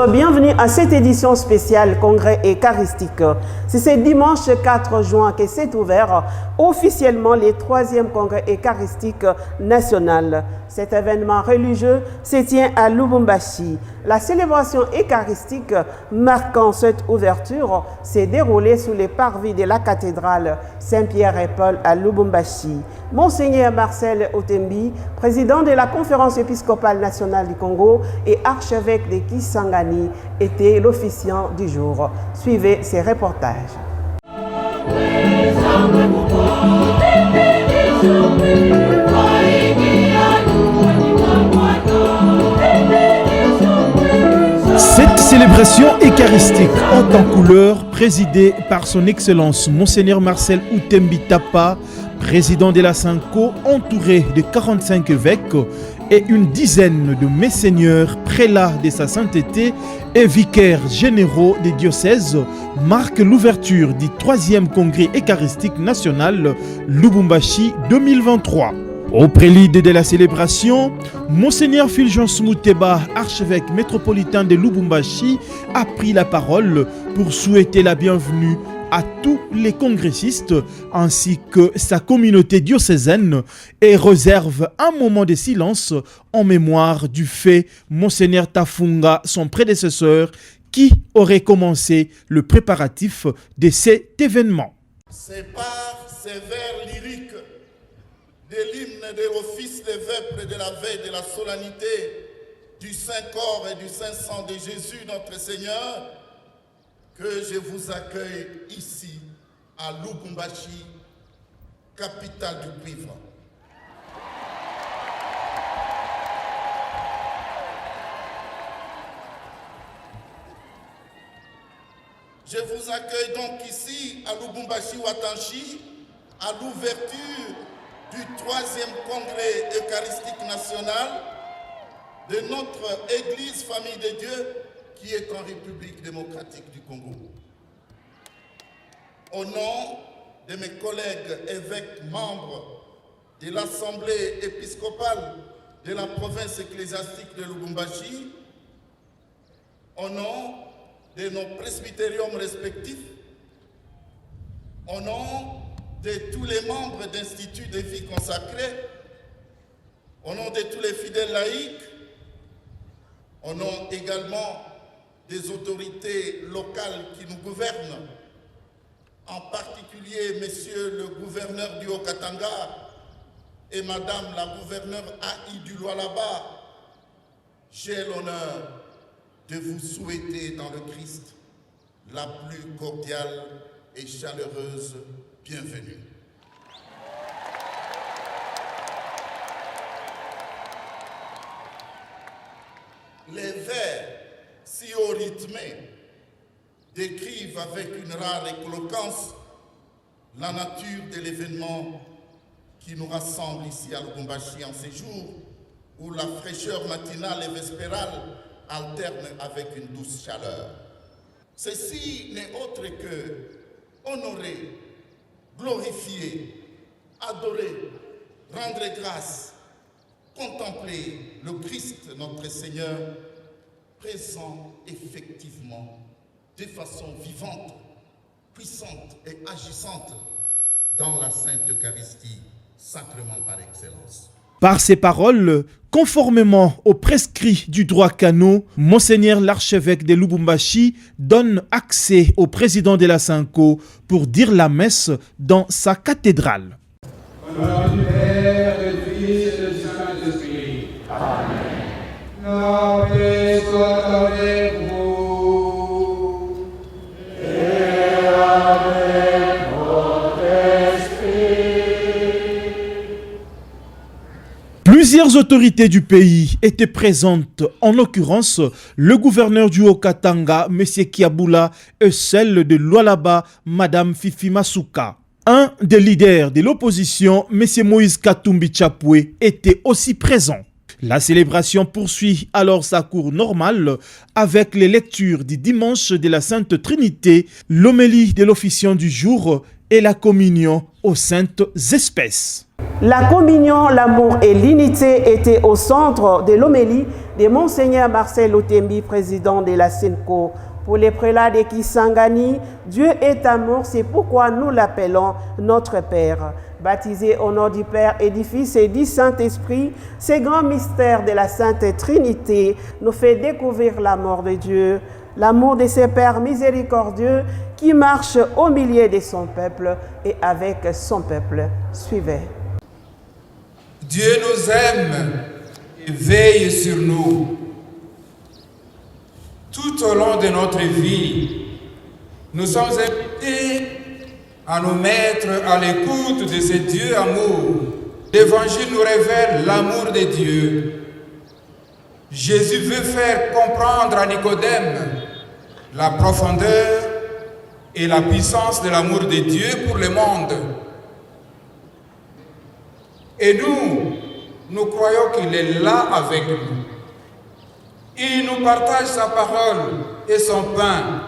bienvenue à cette édition spéciale Congrès eucharistique. C'est ce dimanche 4 juin que s'est ouvert officiellement le 3e Congrès eucharistique national. Cet événement religieux se tient à Lubumbashi. La célébration eucharistique marquant cette ouverture s'est déroulée sous les parvis de la cathédrale Saint-Pierre et Paul à Lubumbashi. Monseigneur Marcel Otembi, président de la conférence épiscopale nationale du Congo et archevêque de Kisangani, était l'officiant du jour. Suivez ces reportages. Cette célébration eucharistique haute en couleur, présidée par son Excellence Monseigneur Marcel Otembi Tapa, président de la Sanko, entouré de 45 évêques et une dizaine de messeigneurs, prélats de sa sainteté et vicaires généraux des diocèses, marque l'ouverture du 3e congrès eucharistique national Lubumbashi 2023. Au prélude de la célébration, Monseigneur Fulgence Mouteba, archevêque métropolitain de Lubumbashi, a pris la parole pour souhaiter la bienvenue à tous les congressistes ainsi que sa communauté diocésaine et réserve un moment de silence en mémoire du fait Monseigneur Tafunga, son prédécesseur, qui aurait commencé le préparatif de cet événement. C'est par ces vers lyriques de l'hymne de l'office des vêpres de la veille de la solennité du Saint-Corps et du Saint-Sang de Jésus notre Seigneur que je vous accueille ici à Lubumbashi, capitale du cuivre. Je vous accueille donc ici à Lubumbashi Watanshi à l'ouverture du 3e congrès eucharistique national de notre Église Famille de Dieu qui est en République démocratique du Congo. Au nom de mes collègues évêques membres de l'Assemblée épiscopale de la province ecclésiastique de Lubumbashi, au nom de nos presbytériums respectifs, au nom de tous les membres d'instituts de vie consacrés, au nom de tous les fidèles laïcs, au nom également des autorités locales qui nous gouvernent, en particulier Monsieur le gouverneur du Haut-Katanga et Madame la gouverneure Aïe du Lualaba, j'ai l'honneur de vous souhaiter dans le Christ la plus cordiale et chaleureuse bienvenue. Les vers si haut rythmés décrivent avec une rare éloquence la nature de l'événement qui nous rassemble ici à Lubumbashi en ces jours où la fraîcheur matinale et vespérale alterne avec une douce chaleur. Ceci n'est autre que honorer, glorifier, adorer, rendre grâce, contempler le Christ, notre Seigneur, présent effectivement de façon vivante, puissante et agissante dans la Sainte Eucharistie, sacrement par excellence. Par ces paroles, conformément aux prescrits du droit canon, Monseigneur l'archevêque de Lubumbashi donne accès au président de la Sanko pour dire la messe dans sa cathédrale. Au nom du Père, du Fils et du Saint-Esprit. Amen. La paix soit avec vous. Et avec votre esprit. Plusieurs autorités du pays étaient présentes, en l'occurrence le gouverneur du Haut-Katanga, M. Kiabula, et celle de Lualaba, Mme Fifi Masuka. Un des leaders de l'opposition, M. Moïse Katumbi Chapwe, était aussi présent. La célébration poursuit alors sa cour normale avec les lectures du dimanche de la Sainte Trinité, l'homélie de l'officiant du jour et la communion aux saintes espèces. La communion, l'amour et l'unité étaient au centre de l'homélie de Monseigneur Marcel Outembi, président de la SENCO. Pour les prélats de Kisangani, Dieu est amour, c'est pourquoi nous l'appelons notre Père. Baptisé au nom du Père et du Fils et du Saint-Esprit, ces grands mystères de la Sainte Trinité nous fait découvrir l'amour de Dieu, l'amour de ses Pères miséricordieux qui marche au milieu de son peuple et avec son peuple. Suivez. Dieu nous aime et veille sur nous. Tout au long de notre vie, nous sommes invités à nous mettre à l'écoute de ce Dieu amour. L'Évangile nous révèle l'amour de Dieu. Jésus veut faire comprendre à Nicodème la profondeur et la puissance de l'amour de Dieu pour le monde. Et nous croyons qu'il est là avec nous. Il nous partage sa parole et son pain.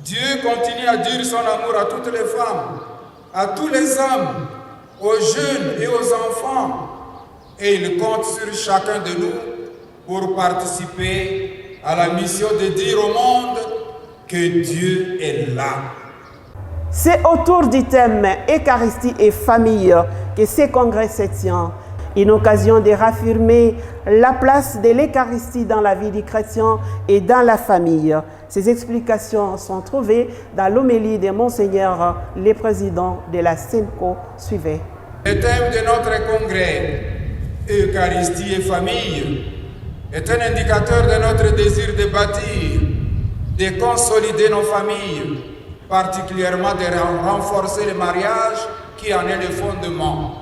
Dieu continue à dire son amour à toutes les femmes, à tous les hommes, aux jeunes et aux enfants. Et il compte sur chacun de nous pour participer à la mission de dire au monde que Dieu est là. C'est autour du thème Eucharistie et famille que ce congrès se tient. Une occasion de raffirmer la place de l'Eucharistie dans la vie du chrétien et dans la famille. Ces explications sont trouvées dans l'homélie de Monseigneur, le président de la SENCO. Suivez. Le thème de notre congrès, Eucharistie et famille, est un indicateur de notre désir de bâtir, de consolider nos familles, particulièrement de renforcer le mariage qui en est le fondement.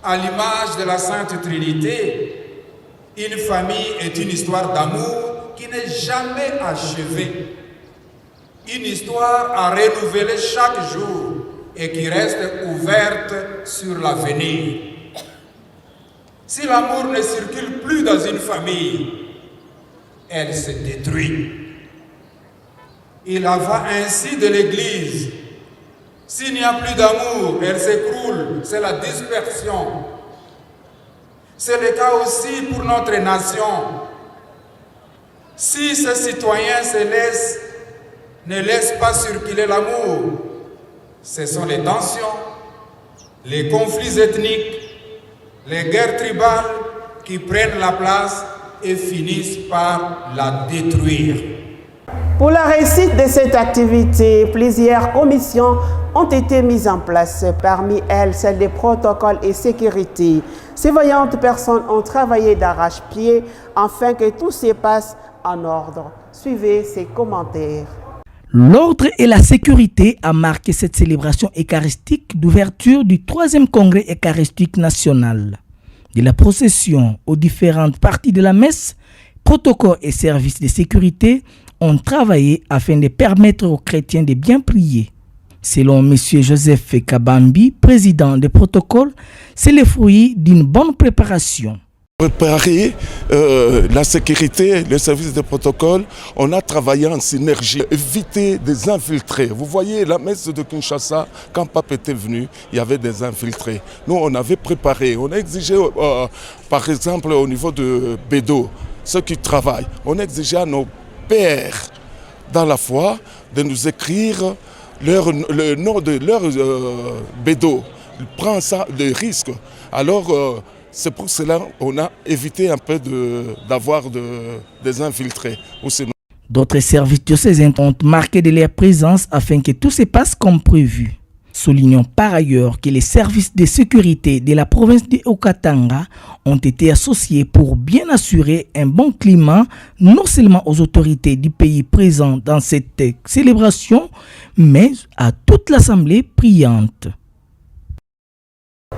À l'image de la Sainte Trinité, une famille est une histoire d'amour qui n'est jamais achevée. Une histoire à renouveler chaque jour et qui reste ouverte sur l'avenir. Si l'amour ne circule plus dans une famille, elle se détruit. Il en va ainsi de l'Église. S'il n'y a plus d'amour, elle s'écroule, c'est la dispersion. C'est le cas aussi pour notre nation. Si ces citoyens ne laissent pas circuler l'amour, ce sont les tensions, les conflits ethniques, les guerres tribales qui prennent la place et finissent par la détruire. Pour la réussite de cette activité, plusieurs commissions ont été mises en place, parmi elles celle des protocoles et sécurité. Ces vaillantes personnes ont travaillé d'arrache-pied afin que tout se passe en ordre. Suivez ces commentaires. L'ordre et la sécurité a marqué cette célébration eucharistique d'ouverture du 3e congrès eucharistique national. De la procession aux différentes parties de la messe, protocoles et services de sécurité ont travaillé afin de permettre aux chrétiens de bien prier. Selon M. Joseph Kabambi, président des protocoles, c'est le fruit d'une bonne préparation. Préparer la sécurité, le service de protocole, on a travaillé en synergie, éviter des infiltrés. Vous voyez la messe de Kinshasa, quand Pape était venu, il y avait des infiltrés. Nous, on avait préparé, on a exigé, par exemple, au niveau de Bédo, ceux qui travaillent, on a exigé à nos pères dans la foi de nous écrire le nom de leur Bédo. Ils prennent ça de risque. Alors, c'est pour cela qu'on a évité un peu d'avoir des infiltrés. D'autres services diocésains ont marqué de leur présence afin que tout se passe comme prévu. Soulignons par ailleurs que les services de sécurité de la province de Haut-Katanga ont été associés pour bien assurer un bon climat, non seulement aux autorités du pays présentes dans cette célébration, mais à toute l'assemblée priante.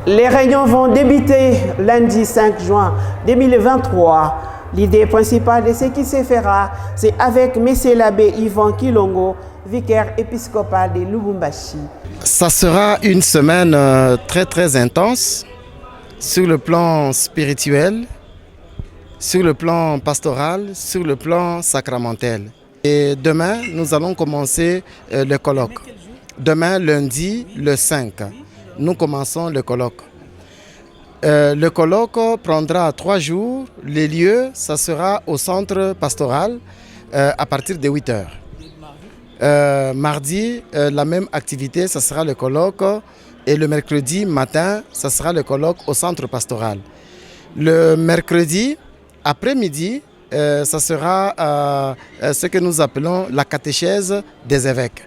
Les réunions vont débuter lundi 5 juin 2023. L'idée principale de ce qui se fera, c'est avec M. l'abbé Yvan Kilongo, vicaire épiscopal de Lubumbashi. Ça sera une semaine très intense sur le plan spirituel, sur le plan pastoral, sur le plan sacramentel. Et demain, nous allons commencer le colloque. Demain, lundi, le 5, nous commençons le colloque. Le colloque prendra 3 jours. Les lieux, ça sera au centre pastoral à partir de 8 heures. Mardi, la même activité, ça sera le colloque. Et le mercredi matin, ça sera le colloque au centre pastoral. Le mercredi après-midi, ça sera ce que nous appelons la catéchèse des évêques.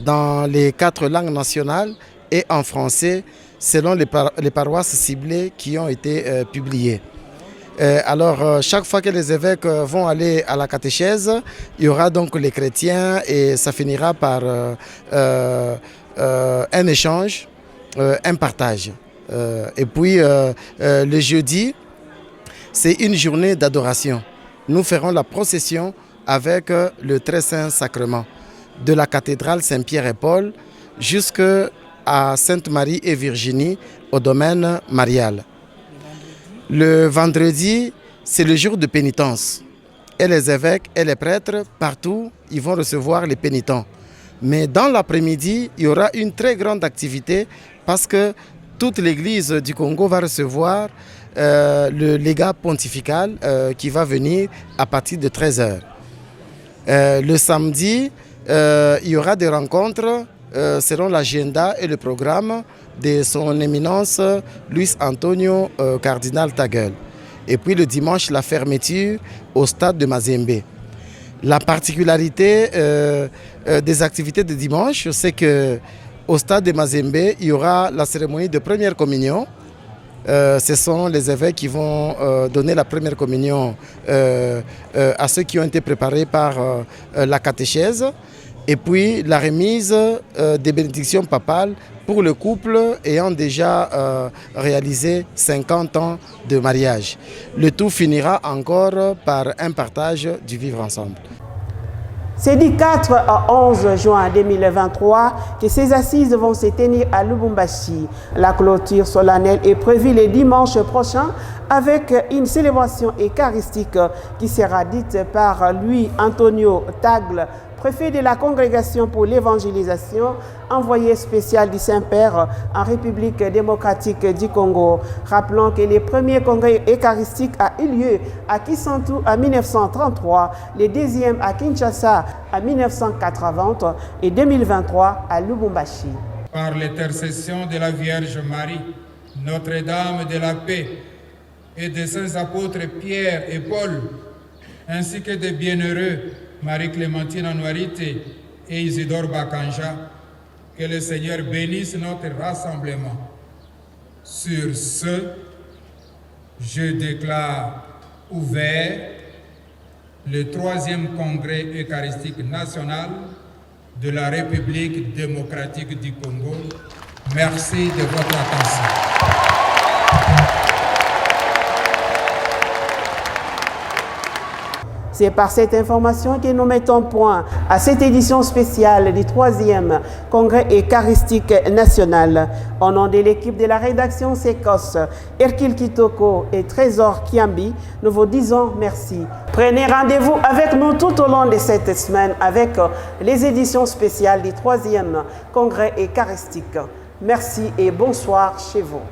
Dans les 4 langues nationales et en français, selon les paroisses ciblées qui ont été publiées. Alors, chaque fois que les évêques vont aller à la catéchèse, il y aura donc les chrétiens et ça finira par un échange, un partage. Et puis, le jeudi, c'est une journée d'adoration. Nous ferons la procession avec le Très Saint Sacrement de la cathédrale Saint-Pierre et Paul jusqu'à Sainte-Marie et Virginie au domaine marial. Le vendredi, c'est le jour de pénitence. Et les évêques et les prêtres, partout, ils vont recevoir les pénitents. Mais dans l'après-midi, il y aura une très grande activité parce que toute l'Église du Congo va recevoir le légat pontifical qui va venir à partir de 13h. Le samedi, il y aura des rencontres selon l'agenda et le programme de son éminence Luis Antonio Cardinal Tagle. Et puis le dimanche, la fermeture au stade de Mazembe. La particularité des activités de dimanche, c'est qu'au stade de Mazembe, il y aura la cérémonie de première communion. Ce sont les évêques qui vont donner la première communion à ceux qui ont été préparés par la catéchèse. Et puis la remise des bénédictions papales pour le couple ayant déjà réalisé 50 ans de mariage. Le tout finira encore par un partage du vivre ensemble. C'est du 4 à 11 juin 2023 que ces assises vont se tenir à Lubumbashi. La clôture solennelle est prévue le dimanche prochain avec une célébration eucharistique qui sera dite par Luis Antonio Tagle, préfet de la Congrégation pour l'évangélisation, envoyé spécial du Saint-Père en République démocratique du Congo. Rappelons que le premier congrès eucharistique a eu lieu à Kisantu en 1933, le deuxième à Kinshasa en 1980 et 2023 à Lubumbashi. Par l'intercession de la Vierge Marie, Notre-Dame de la Paix et des saints apôtres Pierre et Paul, ainsi que des bienheureux Marie-Clémentine Anouarite et Isidore Bakanja, que le Seigneur bénisse notre rassemblement. Sur ce, je déclare ouvert le 3e congrès eucharistique national de la République démocratique du Congo. Merci de votre attention. C'est par cette information que nous mettons point à cette édition spéciale du 3e Congrès eucharistique national. Au nom de l'équipe de la rédaction Sécos, Hercule Kitoko et Trésor Kiambi, nous vous disons merci. Prenez rendez-vous avec nous tout au long de cette semaine avec les éditions spéciales du 3e Congrès eucharistique. Merci et bonsoir chez vous.